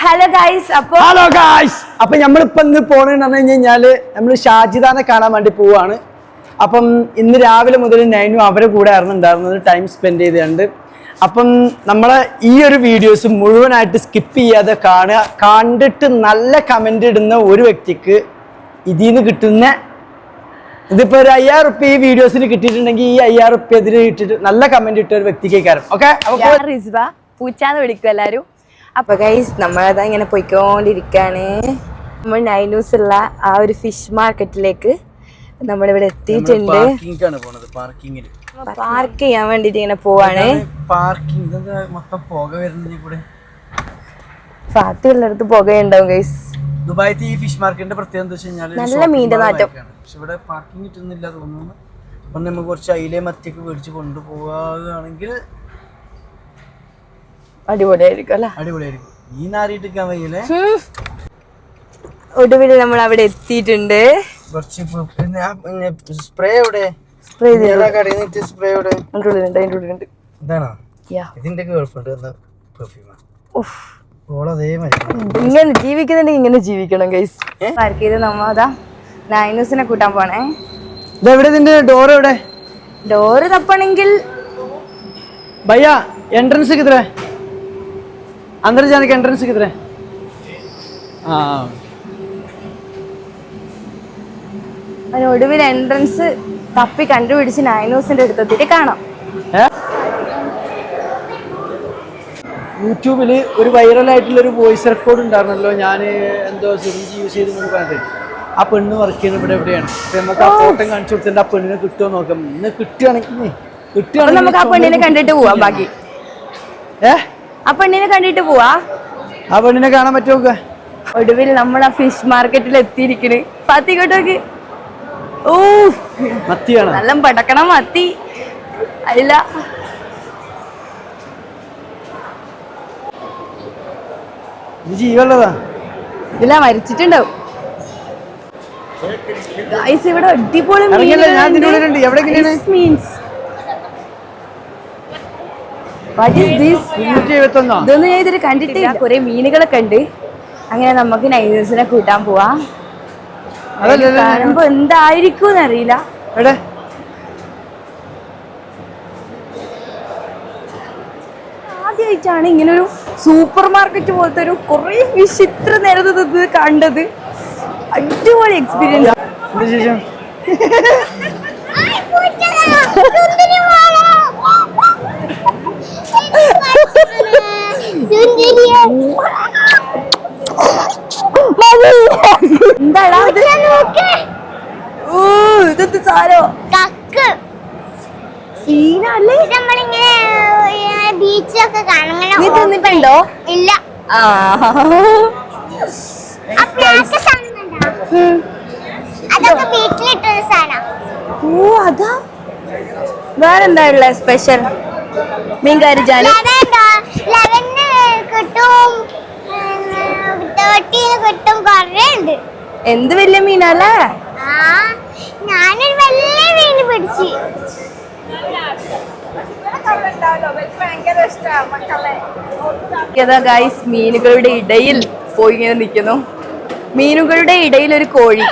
Hello guys അപ്പൊ നമ്മളിപ്പോ ഇന്ന് പോണെന്ന് പറഞ്ഞു കഴിഞ്ഞാല് നമ്മള് ഷാജിദാനെ കാണാൻ വേണ്ടി പോവാണ്. അപ്പം ഇന്ന് രാവിലെ മുതൽ നൈനും അവരെ കൂടെ ആയിരുന്നു ഉണ്ടായിരുന്നത്, ടൈം സ്പെൻഡ് ചെയ്തുകൊണ്ട്. അപ്പം നമ്മളെ ഈ ഒരു വീഡിയോസ് മുഴുവനായിട്ട് സ്കിപ്പ് ചെയ്യാതെ കാണുക. കണ്ടിട്ട് നല്ല കമന്റ് ഇടുന്ന ഒരു വ്യക്തിക്ക് ഇതിന്ന് കിട്ടുന്ന ഇതിപ്പോ ഒരു 5000 റുപ്യ ഈ വീഡിയോസിന് കിട്ടിയിട്ടുണ്ടെങ്കിൽ ഈ 5000 റുപ്യ ഇതിന് ഇട്ടിട്ട് നല്ല കമന്റ് ഇട്ട ഒരു വ്യക്തിക്ക് കാരണം. ഓക്കെ, റിസ്വ പൂച്ചാന്ന് വിളിക്കും എല്ലാരും. അപ്പൊ ഗൈസ് നമ്മളതാ ഇങ്ങനെ പോയിക്കൊണ്ടിരിക്കാണ്. നമ്മൾ നൈനൂസ് ഉള്ള ആ ഒരു ഫിഷ് മാർക്കറ്റിലേക്ക് നമ്മളിവിടെ എത്തിയിട്ടുണ്ട്. പാർക്ക് ചെയ്യാൻ വേണ്ടിട്ട് ഇങ്ങനെ പോവാണ്. ഫാത്തിയുള്ളടത്ത് പുകയുണ്ടാവും ഗൈസ്. ദുബായത്തെ ഈ ഫിഷ് മാർക്കറ്റിന്റെ പ്രത്യേകത എന്താ വെച്ചാൽ നല്ല മീൻ്റെ നാറ്റം. പക്ഷെ ഇവിടെ പാർക്കിംഗ് കിട്ടുന്നില്ല തോന്നുന്നു. അപ്പൊ നമുക്ക് കുറച്ച് അയിലേ മത്തിയൊക്കെ മേടിച്ച് കൊണ്ടുപോവുകയാണെങ്കിൽ അടിപൊളിയായിരിക്കും അല്ലേ? അടിപൊളിയായിരിക്കും. ഈ നാരിട്ടിരിക്കാൻ വയ്യല്ലേ. ഒടുവിൽ നമ്മൾ അവിടെ എത്തിയിട്ടുണ്ട്. സ്പ്രേ എവിടെ? സ്പ്രേ സ്പ്രേ എവിടെ? ഇതാണോ ഇതിന്റെ ഇങ്ങനെ ജീവിക്കുന്നുണ്ടെങ്കിൽ ഇങ്ങനെ ജീവിക്കണം ഗൈസ്. പാർക്ക് ചെയ്ത് നമ്മ അതാ നൈനൂസിനെ കൂട്ടാൻ പോണേ. ഡോർ എവിടെ? ഡോറ് തപ്പണെങ്കിൽ ഭയ്യ एंट्रेंस किधर है? अंदर जाने का एंट्रेंस किधर है? हाँ, ഒടുവിൽ എൻട്രൻസ് തപ്പി കണ്ടുപിടിച്ച് നൈനൂസിന്റെ അടുത്തെത്തിയിട്ട് കാണാം. യൂട്യൂബിൽ ഒരു വൈറലായിട്ടുള്ള ഒരു വോയിസ് റെക്കോർഡ് ഉണ്ടായിരുന്നല്ലോ, ഞാൻ എന്തോ സിറിഞ്ച് യൂസ് ചെയ്ത് പറഞ്ഞിട്ട് ആ പെണ്ണ് വർക്ക് ചെയ്യുന്നത് ഇവിടെ എവിടെയാണ്. അപ്പൊ നമുക്ക് ആ ഫോട്ടോ കാണിച്ചു കൊടുത്തിട്ട് ആ പെണ്ണിനെ കിട്ടുമോ നോക്കാം. ഇന്ന് കിട്ടുകയാണെങ്കിൽ നമുക്ക് ആ പെണ്ണിനെ കണ്ടിട്ട് പോവാം. ബാക്കി ആ പെണ്ണിനെ കണ്ടിട്ട് പോവാ. ആ പെണ്ണിനെ കാണാൻ പറ്റുമോ? ഒടുവിൽ നമ്മൾ ആ ഫിഷ് മാർക്കറ്റിൽ എത്തിയിരിക്കണ്. ഫാത്തിക്കോട്ടോക്ക് ഓ മത്തിയാണ്, നല്ല പടക്കണം മത്തി അല്ല. ജീവനുള്ളതാ ഇല്ല, മരിച്ചിട്ടുണ്ടാവും. ഇവിടെ അടിപൊളി മീൻസ്. ഇതൊന്നും ഞാൻ ഇതിൽ കണ്ടിട്ടില്ല. കുറെ മീനുകളൊക്കെ ഉണ്ട്. അങ്ങനെ നമുക്ക് നൈനൂസിനെ കൂട്ടാൻ പോവാ. കാണുമ്പോ എന്തായിരിക്കും അറിയില്ല. ആദ്യമായിട്ടാണ് ഇങ്ങനൊരു സൂപ്പർ മാർക്കറ്റ് പോലത്തെ ഒരു കുറെ ഫിഷ് ഇത്ര നേരത്തെ കണ്ടത്. അടിപൊളി എക്സ്പീരിയൻസ്. എന്താടാ ഇതെന്ത് സാരോ? സീനല്ലേ? ബീച്ചൊക്കെ നീ തിന്നിട്ടുണ്ടോ? ഇല്ല. അതൊക്കെ വീട്ടിലിട്ടൊരു സാധനം. ഓ അതാ. വേറെന്താ ഉള്ള സ്പെഷ്യൽ മീൻകാരി ജാലി? 11 കിട്ടും, 13 കിട്ടും, കുറേ ഉണ്ട്. എന്ത് വലിയ മീനല്ലേ? ഞാനൊരു വലിയ മീന് പിടിച്ചു. ഗൈസ് മീനുകളുടെ ഇടയിൽ പോയി ഇങ്ങനെ നിൽക്കുന്നു. മീനുകളുടെ ഇടയിൽ ഒരു കോഴി.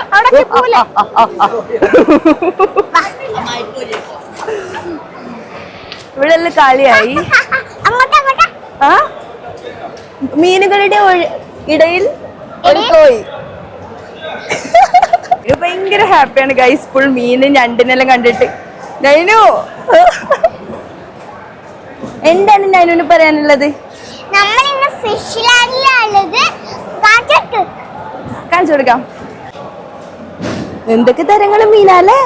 ഇവിടെ എല്ലാം കളിയായി. മീനുകളുടെ ഇടയിൽ ഒരു കോഴി. ഭയങ്കര ഹാപ്പിയാണ് ഗൈസ്. ഫുൾ മീനും ഞണ്ടിനെല്ലാം കണ്ടിട്ട്. നൈനു എന്താണ് നൈനുവിന് പറയാനുള്ളത്? നമ്മളിന്ന് ഫിഷ് ലാൻഡിലുള്ളത്. കാണിച്ചു കൊടുക്കാം. എന്തൊക്കെ തരങ്ങളും മീനല്ലേ?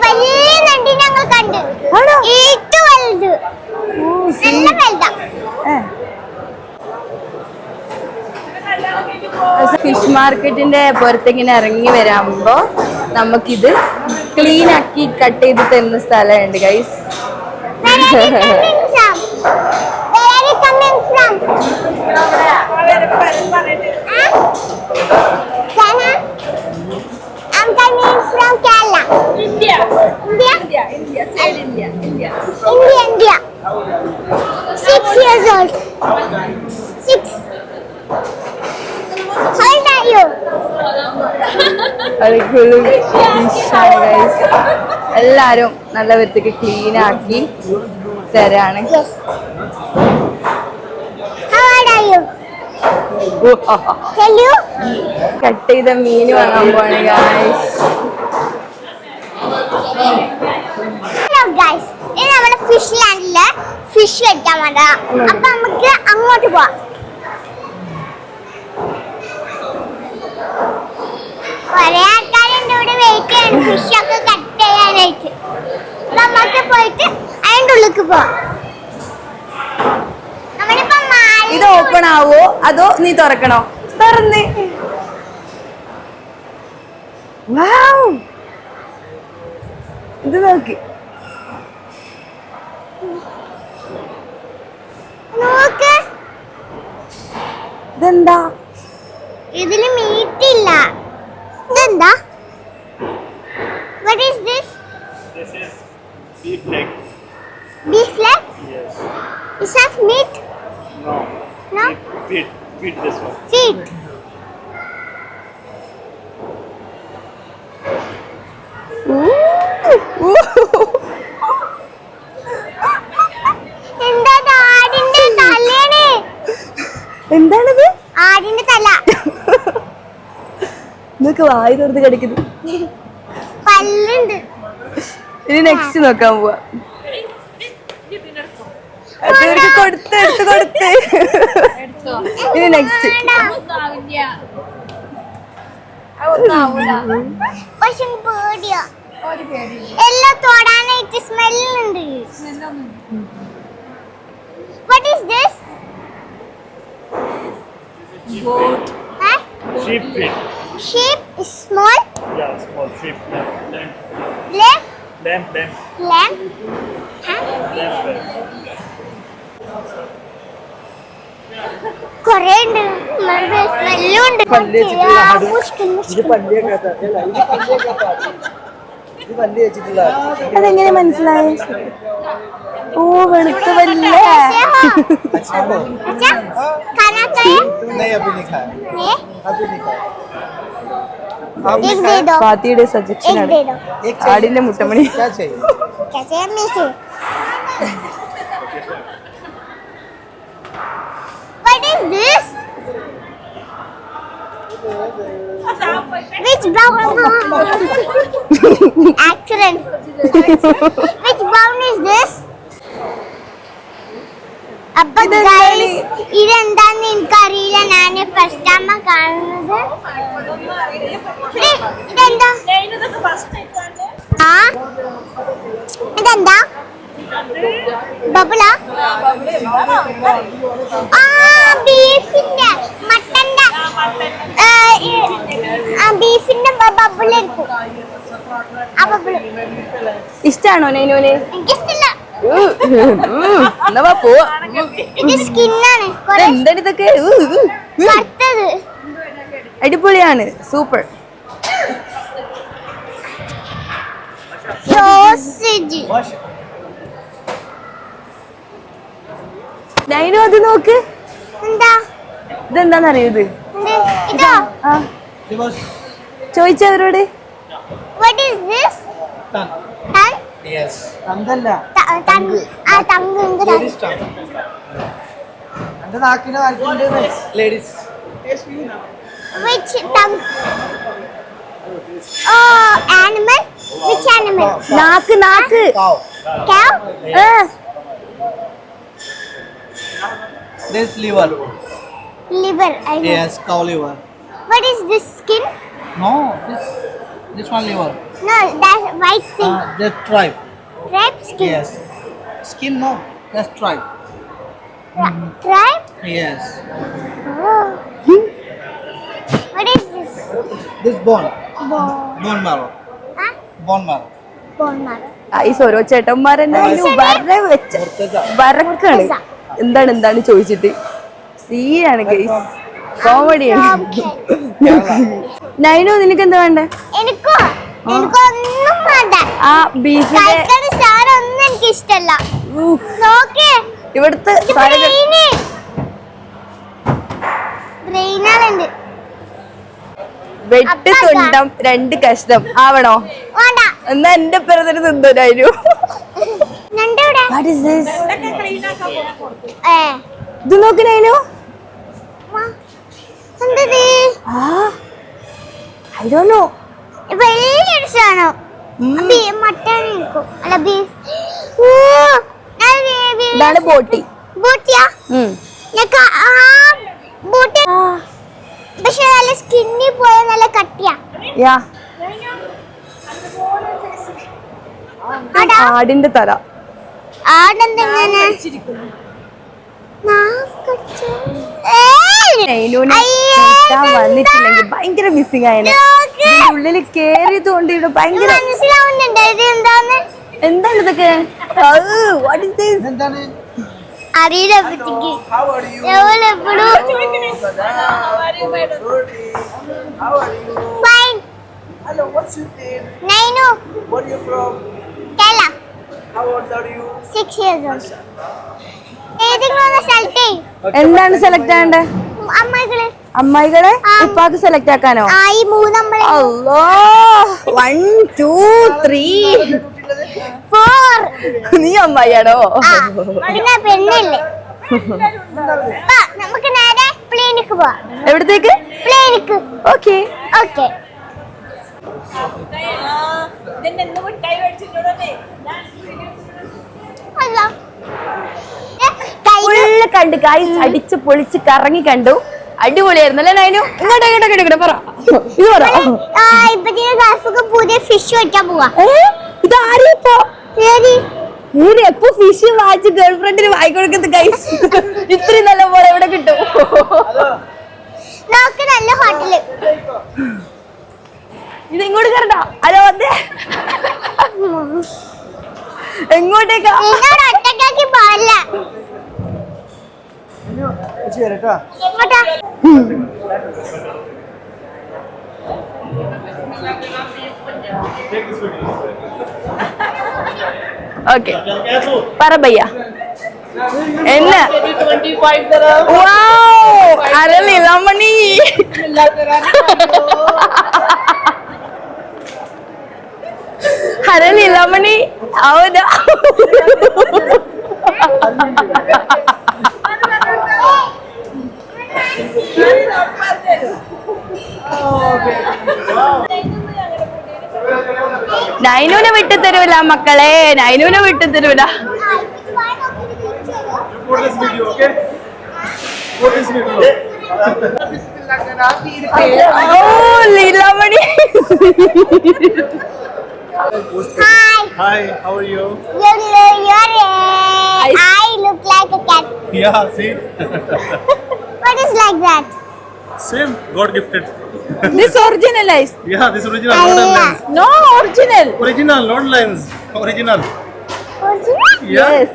വലിയ നണ്ടി ഞങ്ങൾ കണ്ടു. ഏറ്റവും വലുത് നല്ല വലുതാ. ഫിഷ് മാർക്കറ്റിന്റെ പുറത്തേക്കിങ്ങനെ ഇറങ്ങി വരുമ്പോ നമുക്കിത് ക്ലീൻ ആക്കി കട്ട് ചെയ്ത് തരുന്ന സ്ഥലമുണ്ട് guys. I'm coming from Kerala. India. India. India. India. India. India. 6 years old. 6. How old are you? അടിപൊളി ഫിഷാണ് ഗൈസ്. എല്ലാരും നല്ല വൃത്തിക്ക് ക്ലീൻ ആക്കി തരാണ്. Yes. How old are you? Tell you? Cut ചെയ്ത മീൻ വാങ്ങാൻ പോവാണ് ഗൈസ്. Hello guys. ഇനി നമ്മുടെ ഫിഷ് ലാൻഡില് ഫിഷ് കഴിക്കാൻ വേണ്ട. അപ്പൊ നമുക്ക് അങ്ങോട്ട് പോവാം. കുറെ ആൾക്കാരുണ്ട് ഇവിടെ വെയിറ്റ് ചെയ്യണം ഫിഷ് ഒക്കെ കട്ട് ചെയ്യാനായിട്ട്. അപ്പൊ നമുക്ക് പോയിട്ട് അതിന്റെ ഉള്ളിലേക്ക് പോവാം. നമ്മളിപ്പോ ഇത് ഓപ്പൺ ആവോ അതോ നീ തുറക്കണോ? തുറന്ന്. വൗ, ഇത് നോക്ക്. നോക്ക്, ഇതെന്താ? ഇതില് മീറ്റ് ഇല്ല. ഇതെന്താ? What is this? This is beef leg. Beef leg? Yes. Is that meat? No. No? Feed this one. Feet. എന്താ ആടിന്റെ തലയാണ്? എന്താണിത്? ആടിന്റെ തല. ഇതൊക്കെ വായി തുറന്ന് കടിക്കുന്നു. പല്ലുണ്ട്. ഇനി നെക്സ്റ്റ് നോക്കാൻ പോവാ. എടുത്ത് കൊടുത്ത്. ഇനി നെക്സ്റ്റ്. പക്ഷെ പേടിയാ. എല്ലാം തൊടാനായിട്ട് സ്മെല്ലുണ്ട്. What is this? Huh? Sheep feet. Sheep is small. Yeah, small sheep. Lamb. Lamb. Lamb. Lamb. Huh? Lamb. കുറേ ഉണ്ട്. സ്മെല്ലുണ്ട്. അതെങ്ങനെ മനസ്സിലായി? ഓ, വെളുത്ത പല്ലേ. अच्छा खाना खाया? नहीं अभी नहीं खाया नहीं? अभी नहीं खाया एक दे दो. ഫാത്തിയുടെ एक സജഷൻ ആണ്. दे दो. एक चाहिए ആടിന്റെ മുട്ടമണി. क्या चाहिए कैसे है मीठे? What is this? Which brown? Accident. Which brown is this? അപ്പൊ guys, ഇതെന്താന്ന് എനിക്കറിയില്ല. ഞാൻ ഫസ്റ്റ് ടൈം കാണുന്നത്. ഇതെന്താ? ആ, ഇതെന്താ? ബബിളാ? ആ, ബീഫിന്റെ മട്ടന്റെ ബീഫിന്റെ ബബിളെടുക്കും. ആ ബബിള് ഇഷ്ടാണോ നൈനോന്? എനിക്കിഷ്ടല്ല. എന്നാ പോവാ. ഇത് സ്കിന്നാണ്. എന്താണ് ഇതൊക്കെ? കറുത്തത്. അടിപൊളിയാണ്. സൂപ്പർ. സോസേജ്. നൈനു അത് നോക്ക്. എന്താ? ഇതെന്താന്നറിയോ ഇത്? എന്ത്? ഇതോ? ആ, ചോദിച്ചവരോട്. What is this? tongue Tongue? yes തന്തല്ല Tongue. ആ, tongue ഉണ്ട്. ലേഡീസ് ടങ് എന്റെ നാക്കിനെ വരയ്ക്കുന്നുണ്ട് ladies Which tongue? Oh, animal. Which animal? നാക്ക്. cow Cow? this liver Liver. I know. yes cow liver What is this skin? no this one liver No, that's white thing. this tripe Tripe skin. yes skin no that's tripe Tripe? yes Oh. What is this? this bone Bone. marrow Huh? bone marrow Bone marrow. ഈ ഓരോ ചേട്ടന്മാരെന്നെ വരക്കാണ്. എന്താണ് ചോദിച്ചിട്ട് സീനാണ് guys. കോമഡിയാണ്. നൈനു നിനക്ക് എന്താ വേണ്ടേ? എനിക്കൊന്നും വേണ്ട. ആ ബീഫിന്റെ കഴിക്കുന്ന സാധനം ഒന്നും എനിക്ക് ഇഷ്ടല്ല. നോക്കേ, ഇവിടുത്തെ സാധനങ്ങൾ ബ്രെയിനാളുണ്ട്. വെട്ട് തുണ്ടം 2 കഷ്ണം ആവണോ? വേണ്ട. എന്നാ എന്റെ പിറന്നൊരു തിന്നോരായിരുന്നു. ഞണ്ട് ഇവിടെ. ഇത് നോക്കിനു എന്തത്? I don't know. വലിയൊരു സാധനം. മട്ടൺ നിൽക്കും. അല്ല ബീഫ്. ഇതാണ് ബോട്ടി. ബോട്ടിയാ? ബോട്ടി പക്ഷെ നല്ല സ്കിന്നി പോയ നല്ല കട്ടിയാ. യാ ആടിന്റെ തല. ആടെന്തെങ്ങനെ വന്നിട്ടില്ലെങ്കിൽ ഭയങ്കര മിസ്സിംഗ് ആയനെ. ഉള്ളില് കേറിയത് കൊണ്ട് ഇവിടെ ഭയങ്കര മനസ്സിലാവുന്നുണ്ട് ഇത് എന്താന്ന്. എന്താണ് ഇതൊക്കെ? What is this? എന്താണ്? അറിയില്ല പറ്റിക്ക്. How are you? എപ്പോഴും fine. Hello, what's your name? Nainu. Where are you from? Kerala. How old are you? 6 years old. ഏതെങ്കിലും ഒന്ന് സെലക്ട് ചെയ്യ്. എന്താണ് സെലക്ട് ആണ്ടേ? അമ്മായികള്. അമ്മായികളെ ഉപ്പാക്ക് സെലക്ട് ആക്കാനോ? ഈ 3 അമ്മളെ. അല്ലോ 1 2 3 4. നീ അമ്മായിയാണോ? പിന്നെ പെണ്ണല്ലേ. നമുക്ക് നേരെ പ്ലെയിനിക്ക് പോവാം. എവിടത്തേക്ക്? പ്ലെയിനിക്ക്. Okay okay. ഫുള്ള് കണ്ടു ഗൈസ്. അടിച്ച് പൊളിച്ച് കറങ്ങി കണ്ടു. അടിപൊളിയായിരുന്നു അല്ലേ നൈനു? ഇങ്ങോട്ട് പറ. ഇത് പറ. ഇപ്പൊ പുതിയ ഫിഷ് വെക്കാൻ പോവാ. ഇത് ആരെപ്പോ എപ്പോ ഫിഷ് വാങ്ങിച്ച് ഗേൾഫ്രണ്ടിന് വാങ്ങിക്കൊടുക്കുന്നത് ഗൈസ്? ഇത്രയും നല്ല പോലെ എവിടെ കിട്ടും? നോക്ക് നല്ല ഹോട്ടല്. ഇത് ഇങ്ങോട്ട് കയറണ്ട. ഹലോ വന്നേ. എങ്ങോട്ടേക്കാ? ഒറ്റക്കാക്കി പോവല്ല. കേട്ടോ. എങ്ങോട്ടാ? ഓക്കെ പറ ഭയ്യ. என்ன அரளி ரமணி அரளி ரமணி ಹೌದಾ? നൈനുനെ വിട്ടു തരൂല മക്കളെ, നൈനുനെ വിട്ടു തരൂല. Leelamani. Hi, how are you? I look like a cat. Yeah, see? What is like that? Same, God gifted. This originalized. Yeah, this original, not lens. No, original. Original, not lens. Original. Original? Yeah. Yes.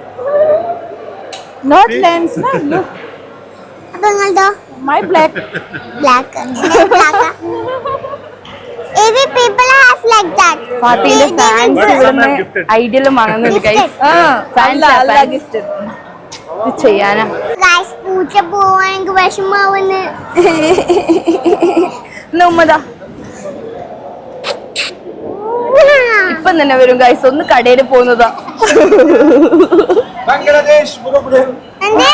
Not See? lens. No, look. അപ്പൊ നിങ്ങളോ? My black. Black. Black. Every people has like that. ഫാത്തിന്റെ fans But some ഇവിടുന്ന് have gifted. ഐഡിയലും വാങ്ങുന്നുണ്ട് guys. Fans ഇത് ചെയ്യാനാ. Guys, പൂച്ച പോവാൻ എനിക്ക് വിഷമാവുന്നു. ഉമ്മതാ ഇപ്പം തന്നെ വരും ഗൈസ്. ഒന്ന് കടയിൽ പോകുന്നതാ. Bangladesh, बोलो बोलो. എന്തേ?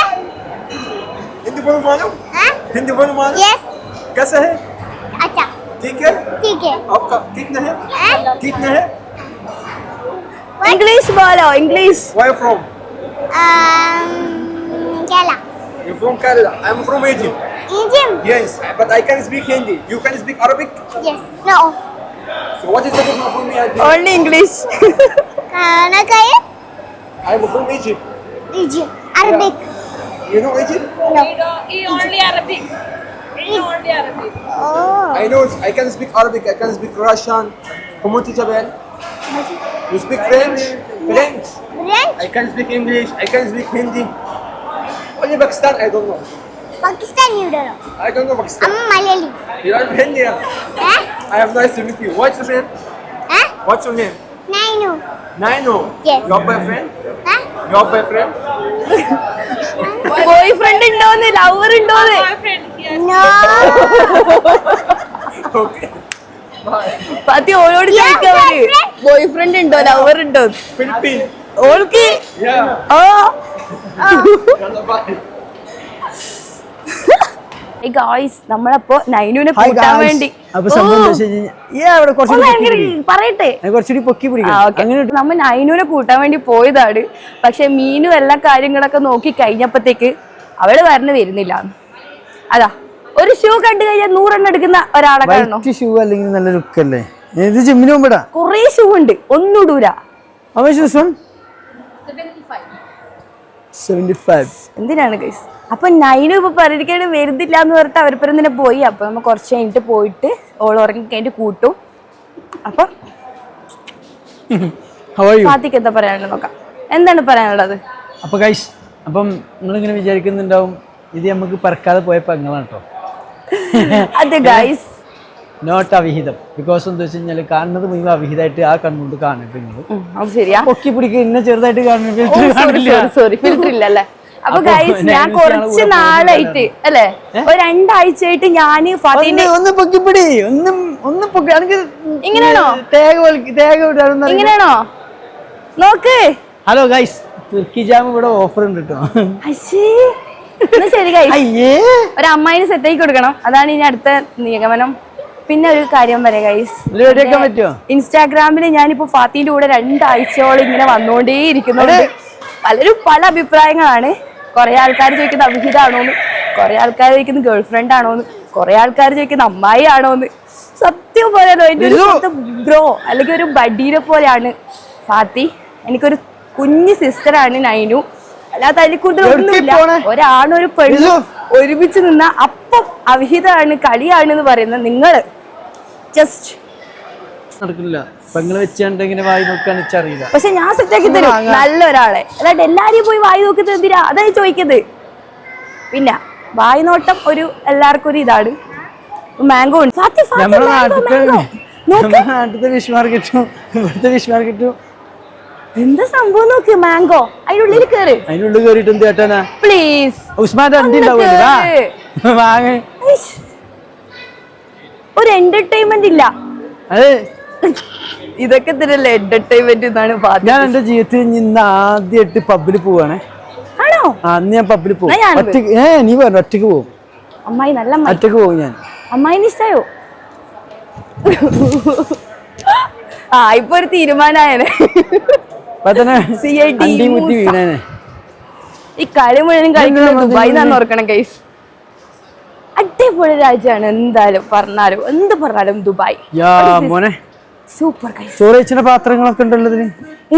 हिंदी बोलो मालूम? हिंदी बोलो मालूम? Yes. कैसा है? अच्छा, ठीक है? ठीक है. आपका कितना है? कितना है? ഇംഗ്ലീഷ് ബോലോ English. Where are you from? Kerala. You're from Kerala. I'm from Egypt. Egypt? Yes, but I can speak Hindi. You can speak Arabic? Yes. No. So what is the difference from me and you? Only English. Nakaya? I'm from Egypt. Egypt. Arabic. You know Egypt? No. only Arabic. Only Arabic. Oh. I know. I can speak Arabic. I can speak Russian. Comment Jabal. You speak French? French. French? I can speak English. I can speak Hindi. Only Pakistan, I don't know. Pakistan you don't know. I don't know Pakistan. I'm Malayali. You are Hindi. I have nice to meet you. What's your name? Huh? What's your name? Nainu. Naino. Yes. Your boyfriend? Huh? Your boyfriend? Boy friend ഉണ്ടോന്ന് lover ഉണ്ടോന്ന് Boyfriend, yes. Fathi ഓളോട് ചോദിക്കാവര് boy friend ഉണ്ടോ lover ഉണ്ടോ ഓൾക്ക് ഓ guys നമ്മളപ്പോ നൈനുവിനെ കൂട്ടാൻ വേണ്ടി അപ്പൊ സംഭവം എന്താ വെച്ച് കഴിഞ്ഞാ, അവിടെ പറയട്ടെ കുറച്ചുകൂടി പൊക്കി പിടിക്കാം അങ്ങനെ നമ്മ നൈനുവിനെ കൂട്ടാൻ വേണ്ടി പോയതാണ്. പക്ഷെ മീനും എല്ലാ കാര്യങ്ങളൊക്കെ നോക്കി കഴിഞ്ഞപ്പോഴത്തേക്ക് അവള് വരുന്നില്ല. അതാ ഒരു ഷൂ കണ്ടു കഴിഞ്ഞാൽ 100 എണ്ണം എടുക്കുന്ന ഒരാളെ കാണണോ? ഷൂ അല്ലെങ്കിൽ നല്ല ലുക്ക് അല്ലേ? ഇത് ജിമ്മിന് പോകുമ്പോടാ കൊറേ ഷൂ ഉണ്ട്, ഒന്നുടൂല. അവൻ ഷൂസ് 75. എന്തിനാണ് ഗൈസ്? അപ്പൊ നൈനു ഇപ്പൊ പരിഹരിക്കാൻ വരുന്നില്ല എന്ന് പറഞ്ഞിട്ട് അവരിപ്പുറം തന്നെ പോയി. അപ്പൊ നമ്മ കുറച്ച് കഴിഞ്ഞിട്ട് പോയിട്ട് ഓൾ ഉറങ്ങി കഴിഞ്ഞിട്ട് കൂട്ടും. അപ്പൊ ഫാത്തിക്ക് എന്താ പറയാനുള്ളത് നോക്കാം. എന്താണ് പറയാനുള്ളത്? അപ്പൊ ഗൈസ്, അപ്പം നിങ്ങളിങ്ങനെ വിചാരിക്കുന്നുണ്ടാവും ഇത് നമുക്ക് പറക്കാതെ പോയ പെങ്ങളാണ് കേട്ടോ. അതെ ഗൈസ്, നോട്ട് അവിഹിതം. ബിക്കോസ് എന്താ വെച്ച് കഴിഞ്ഞാൽ കാണുന്നത് മുഴുവൻ അവിഹിതമായിട്ട് ആ കണ്ണുകൊണ്ട് കാണുന്നത് നിങ്ങൾ അത് ശരിയാ. പൊക്കി പിടിക്കുക ഇന്നെ ചെറുതായിട്ട് കാണുന്നത് സോറി ഫിൽറ്റർ ഇല്ല അല്ലേ? അപ്പൊ ഗൈസ്, ഞാൻ കുറച്ച് നാളായിട്ട് അല്ലെ ഒരു 2 ആഴ്ചയായിട്ട് ഞാന് ഫാത്തിന്റെ ഒന്ന് പൊക്കിപ്പിടി ഒന്ന് പൊക്കി ഇങ്ങനെയാണോ ഇങ്ങനെയാണോ നോക്ക്. ഹലോ ഗൈസ്, തുർക്കി ജാം ഇവിടെ ഓഫർ ഉണ്ട് കേട്ടോ. ശരി ഗൈസ്, ഒരു അമ്മായിന് സെറ്റ് ആക്കി കൊടുക്കണം. അതാണ് ഇനി അടുത്ത നിഗമനം. പിന്നെ ഒരു കാര്യം പറയാം ഗൈസ്, പറ്റുമോ? ഇൻസ്റ്റാഗ്രാമില് ഞാനിപ്പോ ഫാത്തിന്റെ കൂടെ 2 ആഴ്ചയോളം ഇങ്ങനെ വന്നുകൊണ്ടേ ഇരിക്കുന്നുണ്ട്. പലരും പല അഭിപ്രായങ്ങളാണ്. കുറെ ആൾക്കാർ ചോദിക്കുന്നത് അവിഹിതാണോന്ന്, കുറെ ആൾക്കാർ ചോദിക്കുന്നത് ഗേൾ ഫ്രണ്ട് ആണോന്ന്, കുറെ ആൾക്കാർ ചോദിക്കുന്നത് അമ്മായി ആണോന്ന്. സത്യം പറയാലോ, എന്റെ ഒരു ബ്രോ അല്ലെങ്കിൽ ഒരു ബഡീനെ പോലെയാണ് ഫാത്തി. എനിക്കൊരു കുഞ്ഞു സിസ്റ്ററാണ് നൈനു. അല്ലാതെ അതിൽ കൂടുതലൊന്നുമില്ല. ഒരാണും ഒരു പെണ്ണും ഒരുമിച്ച് നിന്ന അപ്പം അവിഹിതമാണ്, കളിയാണെന്ന് പറയുന്നത് നിങ്ങള് ജസ്റ്റ് നടക്കില്ല. പെങ്ങള് വെച്ചാണ്ട് ഇങ്ങനെ വായി നോക്കാൻ അറിയില്ല. പക്ഷെ ഞാൻ സെറ്റാക്കി തരും നല്ലൊരാളെ. അല്ലാണ്ട് എല്ലാരെയും പോയി വായി നോക്കുന്നത് എന്തിനാ? അതാണ് ചോദിക്കുന്നത്. പിന്നെ വായി നോട്ടം ഒരു എല്ലാവർക്കും ഒരു ഇതാണ്. മാംഗോ ഉണ്ട്. നമ്മുടെ നാട്ടിലത്തെ ഫിഷ് മാർക്കറ്റും ഇവിടുത്തെ ഫിഷ് മാർക്കറ്റും എന്താ സംഭവം നോക്ക്. മാംഗോ അതിനുള്ളിൽ കേറ്. അതിനുള്ളിൽ കേറിട്ട് എന്ത് ചേട്ടാനാ? പ്ലീസ് ഉസ്മാന്റെ അണ്ടി ഉണ്ടാവില്ല. ഒരു എന്റർടൈൻമെന്റ് ഇല്ല. അതെ, ഇതൊക്കെ തന്നെയല്ലേ എന്റർടൈൻമെന്റ് എന്നാണ്. ഞാൻ എന്റെ ജീവിതത്തിൽ ഇന്ന് ആദ്യമായിട്ട് പബ്ബിൽ പോവാണേ. ആണോ? അന്ന് ഞാൻ പബ്ബിൽ പോകും. നീ പറഞ്ഞു ഒറ്റക്ക് പോകും. അമ്മായി നല്ല ഒറ്റക്ക് പോകും ഞാൻ. അമ്മായിന് ഇഷ്ടായോ? ഇപ്പൊ ഒരു തീരുമാനായനെ. ഈ കളി മുഴുവൻ കളിക്കുന്നത് ദുബായി എന്നാന്ന് ഓർക്കണം ഗൈസ്. അടിപൊളി രാജ്യമാണ്. എന്തായാലും പറഞ്ഞാലും എന്ത് പറഞ്ഞാലും ദുബായ് സൂപ്പർ ഗൈസ്. സ്റ്റോറേജിന്റെ പാത്രങ്ങളൊക്കെ ഉണ്ടല്ലോ.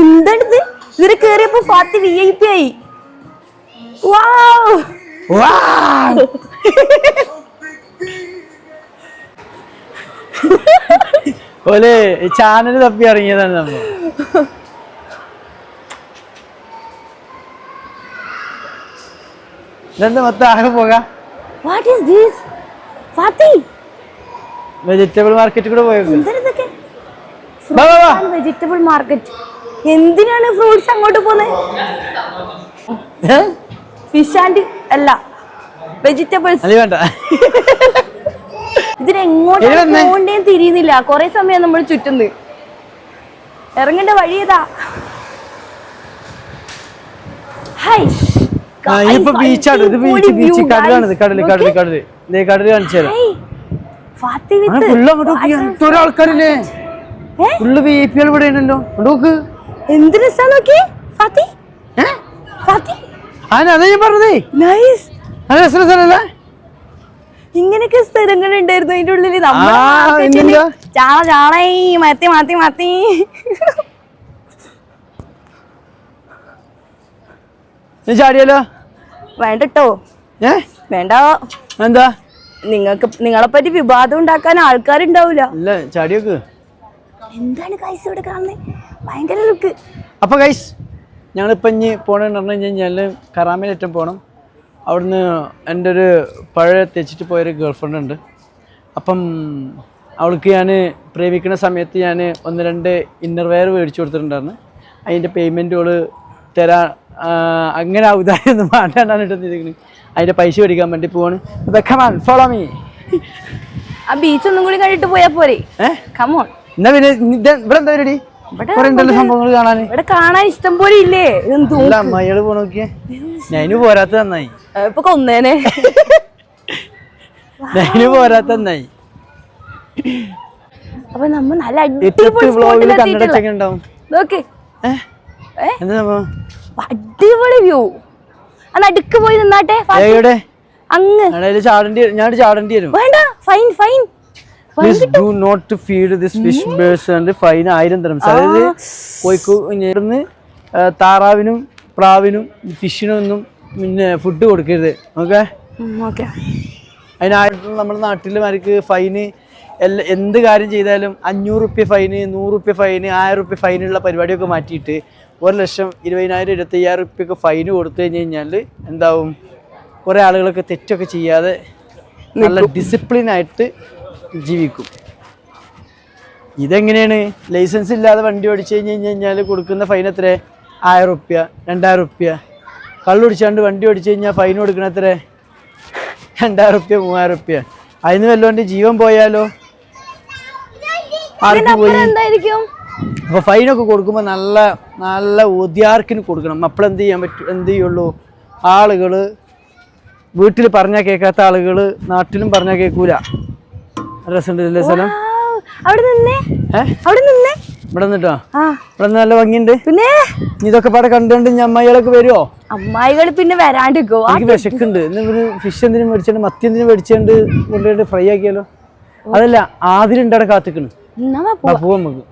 എന്താണിത്? ഇവര് കേറിയപ്പോ ഫാത്തി VIP ആയി. ഓലെ ചാനൽ തപ്പി ഇറങ്ങിയതാണ് നമ്മൾ. ഇതെന്താ മൊത്തം ആകെ പോകാം. What is this? Fathi vegetable market കൂടെ പോയേക്കും. വെജിറ്റബിൾ മാർക്കറ്റ് എന്തിനാണ് ഫ്രൂട്ട്സ് അങ്ങോട്ട് പോകുന്നത്? ഫിഷ് ആൻഡ് അല്ല വെജിറ്റബിൾസ്. വേണ്ട, ഇതിനെങ്ങോട്ട് പോകണ്ടേ തിരിയുന്നില്ല. കൊറേ സമയം നമ്മൾ ചുറ്റുന്നത്. ഇറങ്ങേണ്ട വഴി ഏതാ? ബീച്ചാണ്. ഇത് ബീച്ച് കടലാണിത്. കടല് കാണിച്ചു തരാം. ആൾക്കാരില്ലേ? ഫുള്ള് VIP ഇവിടെ ഉണ്ടല്ലോ. നോക്ക് എന്ത് രസാ നോക്കി ഫാത്തി. അതാ ഞാൻ പറഞ്ഞതേ. നൈസ്. നല്ല രസമല്ലേ? ഇങ്ങനെയൊക്കെ സ്ഥലങ്ങൾ ഉണ്ടായിരുന്നു അതിന്റെ ഉള്ളില്. മാത്തി ചാടിയാലോ? വേണ്ടട്ടോ. വേണ്ട. എന്താ? നിങ്ങളെ പറ്റി വിവാദം ഉണ്ടാക്കാൻ ആൾക്കാരുണ്ടാവൂല. ചാടിയോക്ക്. എന്താണ് ഗൈസ് ഇവിടെ കാണുന്നത്? ഭയങ്കര ലുക്ക്. അപ്പൊ ഗൈസ്, ഞങ്ങളിപ്പോ ഇനി പോണെന്ന് പറഞ്ഞു കഴിഞ്ഞാൽ കറാമയിലേറ്റം പോകണം. അവിടുന്ന് എൻ്റെ ഒരു പഴയ തെച്ചിട്ട് പോയൊരു ഗേൾ ഫ്രണ്ട് ഉണ്ട്. അപ്പം അവൾക്ക് ഞാൻ പ്രേമിക്കുന്ന സമയത്ത് ഞാൻ 1-2 ഇന്നർ വെയർ മേടിച്ചു കൊടുത്തിട്ടുണ്ടായിരുന്നു. അതിൻ്റെ പേയ്മെൻറ്റ് അവൾ തരാൻ അങ്ങനെ ഔദാര്യൊന്നും വേണ്ടാണ്ടാണ് ഇട്ടിരിക്കുന്നത്. അതിന്റെ പൈസ മേടിക്കാൻ വേണ്ടി പോവാണ്. Follow me. ആ ബീച്ച് ഒന്നും കൂടി കണ്ടിട്ട് പോയാ പോരെ? കമോൺ. എന്നാ പിന്നെ ഇവിടെ എന്താ പരിപാടി? കുറെ സംഭവങ്ങൾ കാണാന് ഇവിടെ കാണാൻ ഇഷ്ടം പോലെ ഇല്ലേ? അല്ല അമ്മായികള് പോ നോക്കിയേ. നൈനു പോരാത്ത നന്നായി. ഇപ്പൊ കൊന്നേനെ. നൈനു പോരാത്ത നന്നായി. അപ്പൊ നമ്മ നല്ല കണ്ണടച്ചൊക്കെ ഉണ്ടാവും. നോക്ക് എന്താ സംഭവം? അടിപൊളി വ്യൂ. ആ നടുക്ക് പോയി നിന്നാട്ടെ. എവിടെ? അങ്ങ് ഞാൻ ചാടേണ്ടി വരും. വേണ്ട, fine fine. Please do not feed this fish birds and fine 1000 dirhams. അതായത് കോഴിക്കോട് താറാവിനും പ്രാവിനും ഫിഷിനും ഒന്നും പിന്നെ ഫുഡ് കൊടുക്കരുത്. ഓക്കെ. അതിനായിട്ടുള്ള നമ്മുടെ നാട്ടിലുമാർക്ക് ഫൈന് എന്ത് കാര്യം ചെയ്താലും 500 റുപ്യ ഫൈന്, 100 റുപ്യ ഫൈന്, 1000 റുപ്യ ഫൈനുള്ള പരിപാടിയൊക്കെ മാറ്റിയിട്ട് 1,00,000, 20,000, 25,000 റുപ്യൊക്കെ ഫൈന് കൊടുത്തു കഴിഞ്ഞ് കഴിഞ്ഞാൽ എന്താവും? കുറേ ആളുകളൊക്കെ തെറ്റൊക്കെ ചെയ്യാതെ നല്ല ഡിസിപ്ലിനായിട്ട് ജീവിക്കും. ഇതെങ്ങനെയാണ്? ലൈസൻസ് ഇല്ലാതെ വണ്ടി ഓടിച്ചു കഴിഞ്ഞാൽ കൊടുക്കുന്ന ഫൈൻ എത്ര? 1000 റുപ്യ, 2000 റുപ്യ. കള്ളുടിച്ചാണ്ട് വണ്ടി ഓടിച്ചു കഴിഞ്ഞാൽ ഫൈൻ കൊടുക്കണ എത്ര? 2000 റുപ്യ, 3000 റുപ്യ. അതിന് വല്ലോൻ്റെ ജീവൻ പോയാലോ? ആർക്ക് പോയി? അപ്പൊ ഫൈനൊക്കെ കൊടുക്കുമ്പോൾ നല്ല നല്ല ഒതിയാർക്കിന് കൊടുക്കണം. അപ്പോഴെന്ത് ചെയ്യാൻ പറ്റും? എന്ത് ചെയ്യുള്ളൂ? ആളുകള് വീട്ടിൽ പറഞ്ഞാൽ കേൾക്കാത്ത ആളുകള് നാട്ടിലും പറഞ്ഞാൽ കേൾക്കൂല. രസമുണ്ടല്ലേ സ്ഥലം? ഇവിടെ നിന്നിട്ടോ? ഇവിടെ നല്ല ഭംഗിയുണ്ട്. പിന്നെ ഇതൊക്കെ പാടെ കണ്ടുകൊണ്ട് അമ്മായികളൊക്കെ വരുമോ? അമ്മായികൾ പിന്നെ വരാണ്ടിരിക്കോ? എനിക്ക് വിശക്കുണ്ട്. ഇന്ന് ഫിഷ് എന്തിനും മേടിച്ചോണ്ട് മത്തി എന്തിനും മേടിച്ചോണ്ട് കൊണ്ടുപോയിട്ട് ഫ്രൈ ആക്കിയാലോ? അതല്ല, ആതിലുണ്ടവിടെ കാത്തിക്കണ്. പോവാൻ നമുക്ക്.